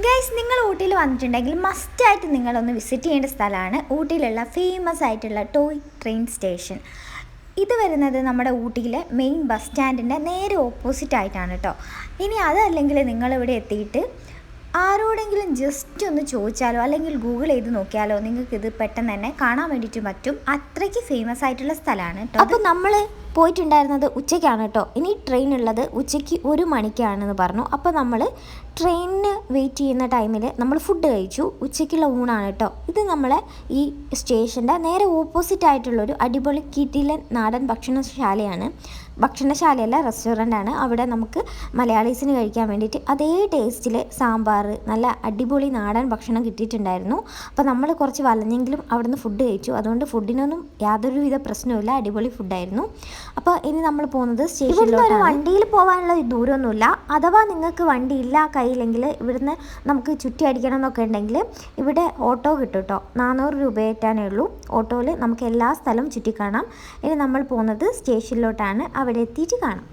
Guys, നിങ്ങൾ ഊട്ടിയിൽ വന്നിട്ടുണ്ടെങ്കിൽ മസ്റ്റായിട്ട് നിങ്ങളൊന്ന് വിസിറ്റ് ചെയ്യേണ്ട സ്ഥലമാണ് ഊട്ടിയിലുള്ള ഫേമസ് ആയിട്ടുള്ള ടോയ് ട്രെയിൻ സ്റ്റേഷൻ. ഇത് വരുന്നത് നമ്മുടെ ഊട്ടിയിലെ മെയിൻ ബസ് സ്റ്റാൻഡിൻ്റെ നേരെ ഓപ്പോസിറ്റ് ആയിട്ടാണ് കേട്ടോ. ഇനി അതല്ലെങ്കിൽ നിങ്ങളിവിടെ എത്തിയിട്ട് ആരോടെങ്കിലും ജസ്റ്റ് ഒന്ന് ചോദിച്ചാലോ അല്ലെങ്കിൽ ഗൂഗിൾ ചെയ്ത് നോക്കിയാലോ നിങ്ങൾക്കിത് പെട്ടെന്ന് തന്നെ കാണാൻ വേണ്ടിയിട്ട് പറ്റും. അത്രയ്ക്ക് ഫേമസ് ആയിട്ടുള്ള സ്ഥലമാണ് കേട്ടോ. അപ്പോൾ നമ്മൾ പോയിട്ടുണ്ടായിരുന്നത് ഉച്ചയ്ക്കാണ് കേട്ടോ. ഇനി ട്രെയിൻ ഉള്ളത് ഉച്ചയ്ക്ക് 1 മണിക്കാണെന്ന് പറഞ്ഞു. അപ്പോൾ നമ്മൾ ട്രെയിനിന് വെയിറ്റ് ചെയ്യുന്ന ടൈമിൽ നമ്മൾ ഫുഡ് കഴിച്ചു. ഉച്ചയ്ക്കുള്ള ഊണാണ് കേട്ടോ. ഇത് നമ്മളെ ഈ സ്റ്റേഷൻ്റെ നേരെ ഓപ്പോസിറ്റ് ആയിട്ടുള്ളൊരു അടിപൊളി കിടിലൻ നാടൻ ഭക്ഷണശാലയല്ല, റെസ്റ്റോറൻ്റാണ്. അവിടെ നമുക്ക് മലയാളീസിന് കഴിക്കാൻ വേണ്ടിയിട്ട് അതേ ടേസ്റ്റിൽ സാമ്പാർ, നല്ല അടിപൊളി നാടൻ ഭക്ഷണം കിട്ടിയിട്ടുണ്ടായിരുന്നു. അപ്പോൾ നമ്മൾ കുറച്ച് വലഞ്ഞെങ്കിലും അവിടെ നിന്ന് ഫുഡ് കഴിച്ചു. അതുകൊണ്ട് ഫുഡിനൊന്നും യാതൊരുവിധ പ്രശ്നവുമില്ല, അടിപൊളി ഫുഡായിരുന്നു. അപ്പോൾ ഇനി നമ്മൾ പോകുന്നത് സ്റ്റേഷനിലോട്ട്. വണ്ടിയിൽ പോകാനുള്ള ദൂരമൊന്നുമില്ല. അഥവാ നിങ്ങൾക്ക് വണ്ടി ഇല്ല കയ്യിലെങ്കിൽ ഇവിടുന്ന് നമുക്ക് ചുറ്റി അടിക്കണം എന്നൊക്കെ ഉണ്ടെങ്കിൽ ഇവിടെ ഓട്ടോ കിട്ടും കേട്ടോ. 400 രൂപയേറ്റാനേ ഉള്ളൂ. ഓട്ടോയിൽ നമുക്ക് എല്ലാ സ്ഥലവും ചുറ്റിക്കാണാം. ഇനി നമ്മൾ പോകുന്നത് സ്റ്റേഷനിലോട്ടാണ്. അവിടെ എത്തിയിട്ട് കാണാം.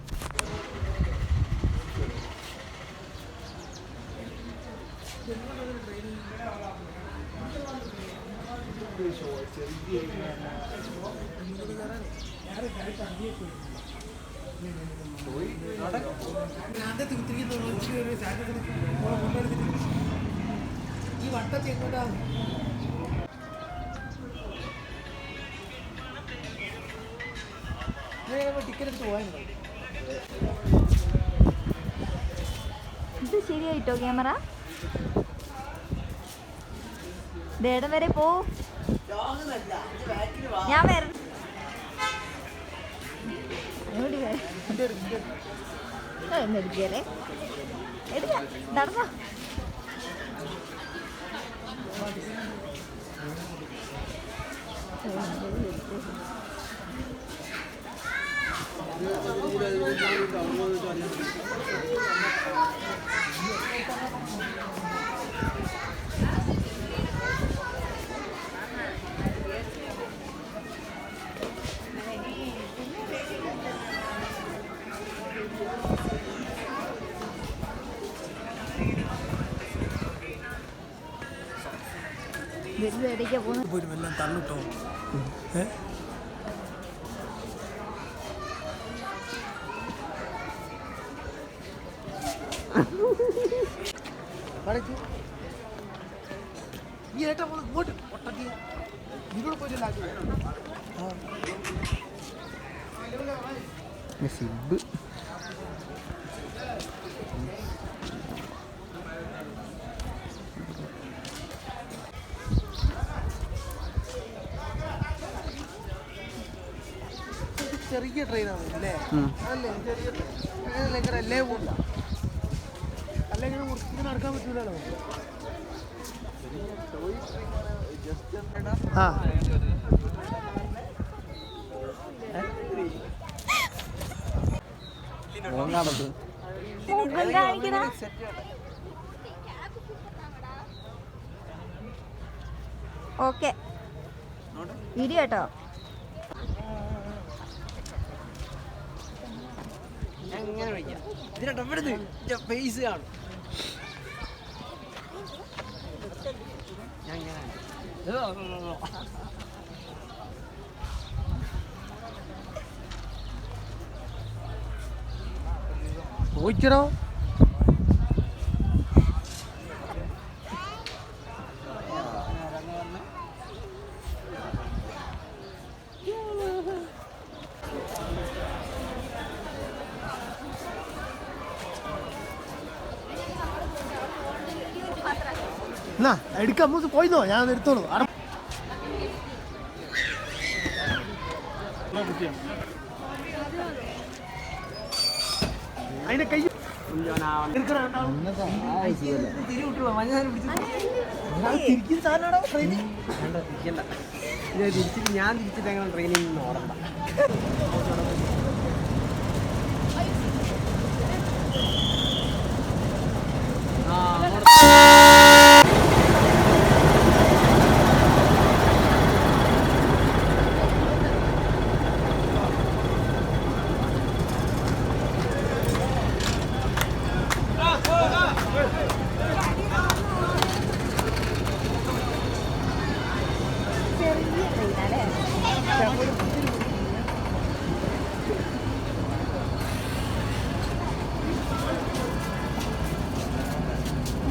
ഈ വട്ടത്തിൽ എങ്ങോട്ടാ ടിക്കറ്റ് എടുത്ത് പോയാൽ ഇത് ശരിയായിട്ടോ ക്യാമറ? ദേടം വരെ പോ. ഞാൻ വരണം. എടുക്കല്ലേ എടുക്ക നടന്നോ. എല്ലാം തന്നിട്ടോ. ഈ ഏട്ടാ ഇങ്ങോട്ട് ഒട്ടത്തി ഇതിലൂടെ പോയിട്ടില്ല. ചെറിയ ട്രെയിനാണ് അല്ലേ? അല്ലേ ചെറിയ ട്രെയിൻ അല്ലേ പോണ്ട. അല്ലെങ്കിൽ കുറച്ച് നടക്കാൻ പറ്റൂലല്ലോ. ആ ഓക്കെ വീഡിയോ കേട്ടോ. എങ്ങനെ വിളിക്കാം ഇതിനോട്ട് ഇവിടുന്ന് ഫേസ് കാണും. പോയിച്ചോ. എന്നാ എടുക്കാം, നമുക്ക് പോയിന്നോ, ഞാൻ എടുത്തോളൂ. അതിന്റെ കൈ ഞാൻ തിരിച്ചിട്ട് എങ്ങനെ ട്രെയിനിൽ നിന്ന് ഓടണ്ട.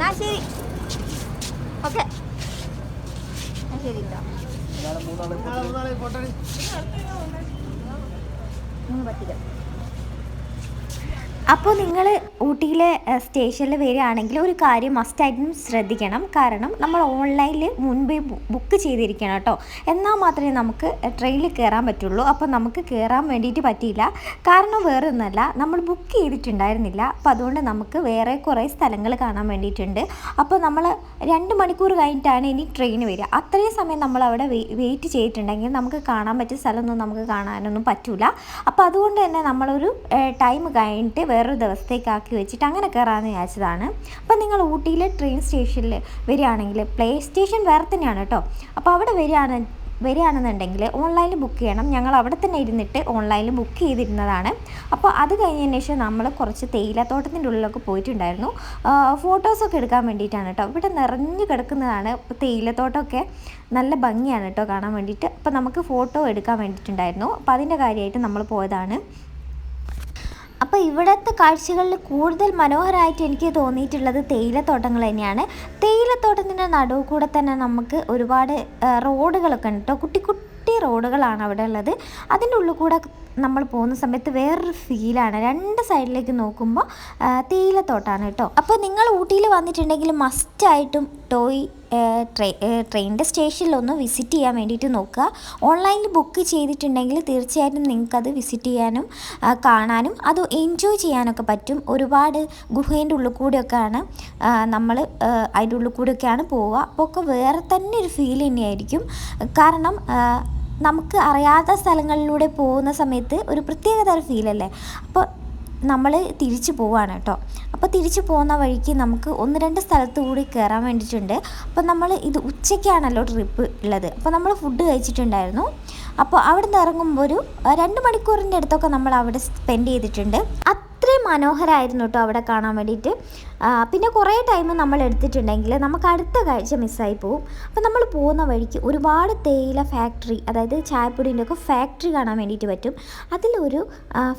എന്നാ ശരി. ഓക്കെ, ശരി കേട്ടോ. മൂന്നാളെ ഫോട്ടോ പറ്റില്ല. അപ്പോൾ നിങ്ങൾ ഊട്ടിയിലെ സ്റ്റേഷനിൽ വരികയാണെങ്കിൽ ഒരു കാര്യം മസ്റ്റായിട്ടും ശ്രദ്ധിക്കണം. കാരണം നമ്മൾ ഓൺലൈനിൽ മുൻപേ ബുക്ക് ചെയ്തിരിക്കണം കേട്ടോ. എന്നാൽ മാത്രമേ നമുക്ക് ട്രെയിനിൽ കയറാൻ പറ്റുള്ളൂ. അപ്പോൾ നമുക്ക് കയറാൻ വേണ്ടിയിട്ട് പറ്റിയില്ല. കാരണം വേറെ ഒന്നുമല്ല, നമ്മൾ ബുക്ക് ചെയ്തിട്ടുണ്ടായിരുന്നില്ല. അപ്പോൾ അതുകൊണ്ട് നമുക്ക് വേറെ കുറേ സ്ഥലങ്ങൾ കാണാൻ വേണ്ടിയിട്ടുണ്ട്. അപ്പോൾ നമ്മൾ 2 മണിക്കൂർ കഴിഞ്ഞിട്ടാണ് ഇനി ട്രെയിൻ വരിക. അത്രയും സമയം നമ്മൾ അവിടെ വെയിറ്റ് ചെയ്തിട്ടുണ്ടെങ്കിൽ നമുക്ക് കാണാൻ പറ്റിയ സ്ഥലമൊന്നും നമുക്ക് കാണാനൊന്നും പറ്റില്ല. അപ്പോൾ അതുകൊണ്ട് തന്നെ നമ്മളൊരു ടൈം കഴിഞ്ഞിട്ട് വേറൊരു ദിവസത്തേക്കാക്കി വെച്ചിട്ട് അങ്ങനെ കയറാമെന്ന് വിചാരിച്ചതാണ്. അപ്പോൾ നിങ്ങൾ ഊട്ടിയിലെ ട്രെയിൻ സ്റ്റേഷനിൽ വരികയാണെങ്കിൽ പ്ലേ സ്റ്റേഷൻ വേറെ തന്നെയാണ് കേട്ടോ. അപ്പോൾ അവിടെ വരികയാണെന്നുണ്ടെങ്കിൽ ഓൺലൈനിൽ ബുക്ക് ചെയ്യണം. ഞങ്ങൾ അവിടെ തന്നെ ഇരുന്നിട്ട് ഓൺലൈനിൽ ബുക്ക് ചെയ്തിരുന്നതാണ്. അപ്പോൾ അത് കഴിഞ്ഞതിന് ശേഷം നമ്മൾ കുറച്ച് തേയിലത്തോട്ടത്തിൻ്റെ ഉള്ളിലൊക്കെ പോയിട്ടുണ്ടായിരുന്നു. ഫോട്ടോസൊക്കെ എടുക്കാൻ വേണ്ടിയിട്ടാണ് കേട്ടോ. ഇവിടെ നിറഞ്ഞു കിടക്കുന്നതാണ്. ഇപ്പോൾ തേയിലത്തോട്ടമൊക്കെ നല്ല ഭംഗിയാണ് കേട്ടോ കാണാൻ വേണ്ടിയിട്ട്. അപ്പോൾ നമുക്ക് ഫോട്ടോ എടുക്കാൻ വേണ്ടിയിട്ടുണ്ടായിരുന്നു. അപ്പോൾ അതിൻ്റെ കാര്യമായിട്ട് നമ്മൾ പോയതാണ്. അപ്പോൾ ഇവിടുത്തെ കാഴ്ചകളിൽ കൂടുതൽ മനോഹരമായിട്ട് എനിക്ക് തോന്നിയിട്ടുള്ളത് തേയിലത്തോട്ടങ്ങൾ തന്നെയാണ്. തേയിലത്തോട്ടത്തിൻ്റെ നടുവ് കൂടെ തന്നെ നമുക്ക് ഒരുപാട് റോഡുകളൊക്കെ ഉണ്ട് കേട്ടോ. കുട്ടി കുട്ടി റോഡുകളാണ് അവിടെ ഉള്ളത്. അതിൻ്റെ ഉള്ളിൽ കൂടെ നമ്മൾ പോകുന്ന സമയത്ത് വേറൊരു ഫീലാണ്. 2 സൈഡിലേക്ക് നോക്കുമ്പോൾ തേയിലത്തോട്ടമാണ് കേട്ടോ. അപ്പോൾ നിങ്ങൾ ഊട്ടിയിൽ വന്നിട്ടുണ്ടെങ്കിൽ മസ്റ്റായിട്ടും ട്രെയിനിൻ്റെ സ്റ്റേഷനിലൊന്ന് വിസിറ്റ് ചെയ്യാൻ വേണ്ടിയിട്ട് നോക്കുക. ഓൺലൈനിൽ ബുക്ക് ചെയ്തിട്ടുണ്ടെങ്കിൽ തീർച്ചയായിട്ടും നിങ്ങൾക്കത് വിസിറ്റ് ചെയ്യാനും കാണാനും അത് എൻജോയ് ചെയ്യാനൊക്കെ പറ്റും. ഒരുപാട് ഗുഹേൻ്റെ ഉള്ളിൽ കൂടെയൊക്കെയാണ് നമ്മൾ അതിൻ്റെ ഉള്ളിൽ കൂടെയൊക്കെയാണ് പോവുക. അപ്പോൾ ഒക്കെ വേറെ തന്നെ ഒരു ഫീൽ തന്നെയായിരിക്കും. കാരണം നമുക്ക് അറിയാത്ത സ്ഥലങ്ങളിലൂടെ പോകുന്ന സമയത്ത് ഒരു പ്രത്യേകതര ഫീലല്ലേ. അപ്പോൾ നമ്മൾ തിരിച്ചു പോവുകയാണ് കേട്ടോ. അപ്പോൾ തിരിച്ചു പോകുന്ന വഴിക്ക് നമുക്ക് 1-2 സ്ഥലത്ത് കൂടി കയറാൻ വേണ്ടിയിട്ടുണ്ട്. അപ്പോൾ നമ്മൾ ഇത് ഉച്ചയ്ക്കാണല്ലോ ട്രിപ്പ് ഉള്ളത്. അപ്പോൾ നമ്മൾ ഫുഡ് കഴിച്ചിട്ടുണ്ടായിരുന്നു. അപ്പോൾ അവിടെ നിന്ന് ഇറങ്ങുമ്പോൾ ഒരു 2 മണിക്കൂറിൻ്റെ അടുത്തൊക്കെ നമ്മൾ അവിടെ സ്പെൻഡ് ചെയ്തിട്ടുണ്ട്. അത്രയും മനോഹരമായിരുന്നു കേട്ടോ അവിടെ കാണാൻ വേണ്ടിയിട്ട്. പിന്നെ കുറേ ടൈം നമ്മൾ എടുത്തിട്ടുണ്ടെങ്കിൽ നമുക്ക് അടുത്ത കാഴ്ച മിസ്സായി പോകും. അപ്പോൾ നമ്മൾ പോകുന്ന വഴിക്ക് ഒരുപാട് തേയില ഫാക്ടറി, അതായത് ചായപ്പൊടിൻ്റെ ഒക്കെ ഫാക്ടറി കാണാൻ വേണ്ടിയിട്ട് പറ്റും. അതിലൊരു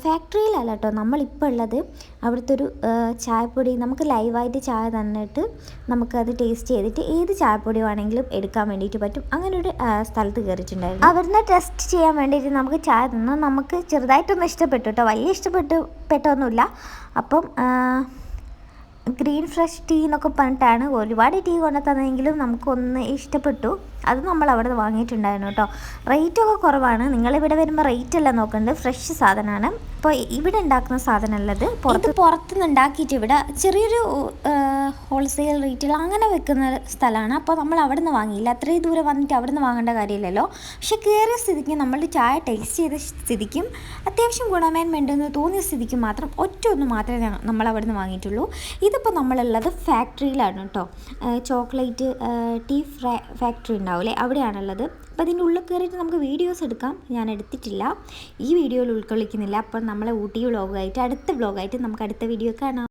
ഫാക്ടറിയിലല്ല കേട്ടോ നമ്മളിപ്പോൾ ഉള്ളത്. അവിടുത്തെ ഒരു ചായപ്പൊടി നമുക്ക് ലൈവായിട്ട് ചായ തന്നിട്ട് നമുക്കത് ടേസ്റ്റ് ചെയ്തിട്ട് ഏത് ചായപ്പൊടി വേണമെങ്കിലും എടുക്കാൻ വേണ്ടിയിട്ട് പറ്റും. അങ്ങനെ ഒരു സ്ഥലത്ത് കയറിയിട്ടുണ്ടായിരുന്നു. അവിടുന്ന് ടെസ്റ്റ് ചെയ്യാൻ വേണ്ടിയിട്ട് നമുക്ക് ചായ തന്നു. നമുക്ക് ചെറുതായിട്ടൊന്നും ഇഷ്ടപ്പെട്ടു കേട്ടോ. വലിയ ഇഷ്ടപ്പെട്ടൊന്നുമില്ല. അപ്പം ഗ്രീൻ ഫ്രഷ് ടീ എന്നൊക്കെ പറഞ്ഞിട്ടാണ് ഒരുപാട് ടീ കൊണ്ടു തന്നെങ്കിലും നമുക്കൊന്ന് ഇഷ്ടപ്പെട്ടു. അത് നമ്മൾ അവിടെ നിന്ന് വാങ്ങിയിട്ടുണ്ടായിരുന്നു കേട്ടോ. റേറ്റൊക്കെ കുറവാണ്. നിങ്ങളിവിടെ വരുമ്പോൾ റേറ്റ് എല്ലാം നോക്കേണ്ടത്. ഫ്രഷ് സാധനമാണ്. അപ്പോൾ ഇവിടെ ഉണ്ടാക്കുന്ന സാധനമുള്ളത് പുറത്തുനിന്ന് ഉണ്ടാക്കിയിട്ട് ഇവിടെ ചെറിയൊരു ഹോൾസെയിൽ റേറ്റിൽ അങ്ങനെ വെക്കുന്ന സ്ഥലമാണ്. അപ്പോൾ നമ്മൾ അവിടെ നിന്ന് വാങ്ങിയില്ല. അത്രയും ദൂരം വന്നിട്ട് അവിടെ നിന്ന് വാങ്ങേണ്ട കാര്യമില്ലല്ലോ. പക്ഷെ കയറിയ സ്ഥിതിക്ക് നമ്മൾ ചായ ടേസ്റ്റ് ചെയ്ത സ്ഥിതിക്കും അത്യാവശ്യം ഗുണമേന്മയുണ്ടെന്ന് തോന്നിയ സ്ഥിതിക്ക് മാത്രം ഒന്ന് മാത്രമേ നമ്മൾ അവിടെ നിന്ന് വാങ്ങിയിട്ടുള്ളൂ. ഇതിപ്പോൾ നമ്മളുള്ളത് ഫാക്ടറിയിലാണ് കേട്ടോ. ചോക്ലേറ്റ് ടീ ഫാക്ടറി ഉണ്ടാവില്ലേ, അവിടെയാണുള്ളത്. അപ്പോൾ അതിൻ്റെ ഉള്ളിൽ കയറിയിട്ട് നമുക്ക് വീഡിയോസ് എടുക്കാം. ഞാൻ എടുത്തിട്ടില്ല, ഈ വീഡിയോയിൽ ഉൾക്കൊള്ളിക്കുന്നില്ല. അപ്പോൾ നമ്മളെ ഊട്ടി വ്ളോഗായിട്ട് അടുത്ത വ്ളോഗായിട്ട് നമുക്ക് അടുത്ത വീഡിയോ കാണാം.